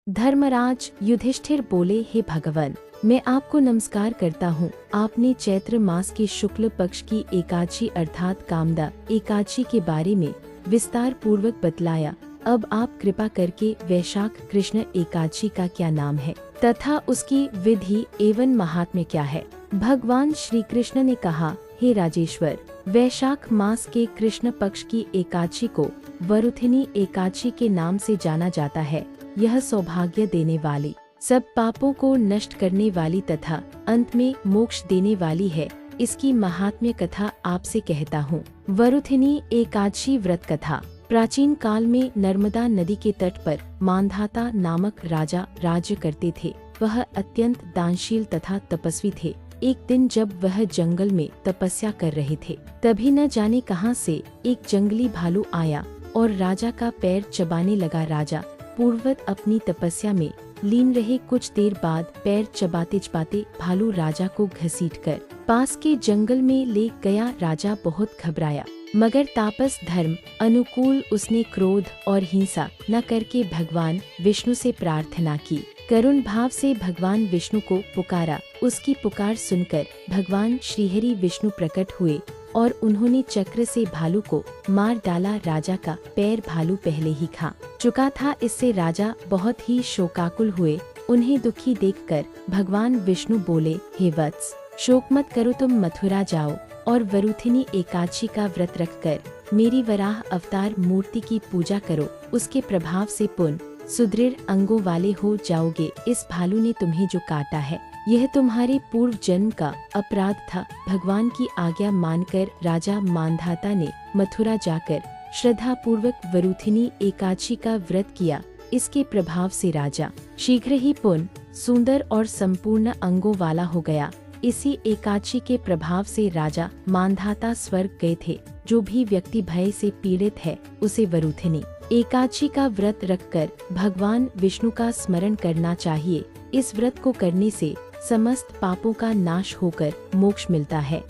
धर्मराज युधिष्ठिर बोले, हे भगवान, मैं आपको नमस्कार करता हूँ। आपने चैत्र मास के शुक्ल पक्ष की एकादशी अर्थात कामदा एकादशी के बारे में विस्तार पूर्वक बतलाया। अब आप कृपा करके वैशाख कृष्ण एकादशी का क्या नाम है तथा उसकी विधि एवं महात्म्य क्या है। भगवान श्री कृष्ण ने कहा, हे राजेश्वर, वैशाख मास के कृष्ण पक्ष की एकादशी को वरुथिनी एकादशी के नाम से जाना जाता है। यह सौभाग्य देने वाली, सब पापों को नष्ट करने वाली तथा अंत में मोक्ष देने वाली है। इसकी महात्म्य कथा आपसे कहता हूँ। वरुथिनी एकादशी व्रत कथा। प्राचीन काल में नर्मदा नदी के तट पर मांधाता नामक राजा राज्य करते थे। वह अत्यंत दानशील तथा तपस्वी थे। एक दिन जब वह जंगल में तपस्या कर रहे थे, तभी न जाने कहां से एक जंगली भालू आया और राजा का पैर चबाने लगा। राजा पूर्ववत अपनी तपस्या में लीन रहे। कुछ देर बाद पैर चबाते चबाते भालू राजा को घसीटकर पास के जंगल में ले गया। राजा बहुत घबराया, मगर तापस धर्म अनुकूल उसने क्रोध और हिंसा न करके भगवान विष्णु से प्रार्थना की। करुण भाव से भगवान विष्णु को पुकारा। उसकी पुकार सुनकर भगवान श्रीहरि विष्णु प्रकट हुए और उन्होंने चक्र से भालू को मार डाला। राजा का पैर भालू पहले ही खा चुका था। इससे राजा बहुत ही शोकाकुल हुए। उन्हें दुखी देखकर भगवान विष्णु बोले, हे वत्स, शोक मत करो, तुम मथुरा जाओ और वरुथिनी एकादशी का व्रत रखकर मेरी वराह अवतार मूर्ति की पूजा करो। उसके प्रभाव से पुण्य सुदृढ़ अंगों वाले हो जाओगे। इस भालू ने तुम्हें जो काटा है, यह तुम्हारे पूर्व जन्म का अपराध था। भगवान की आज्ञा मानकर राजा मांधाता ने मथुरा जाकर श्रद्धा पूर्वक वरुथिनी एकादशी का व्रत किया। इसके प्रभाव से राजा शीघ्र ही पुण्य सुंदर और संपूर्ण अंगों वाला हो गया। इसी एकादशी के प्रभाव से राजा मांधाता स्वर्ग गए थे। जो भी व्यक्ति भय से पीड़ित है, उसे वरुथिनी एकादशी का व्रत रखकर भगवान विष्णु का स्मरण करना चाहिए। इस व्रत को करने से समस्त पापों का नाश होकर मोक्ष मिलता है।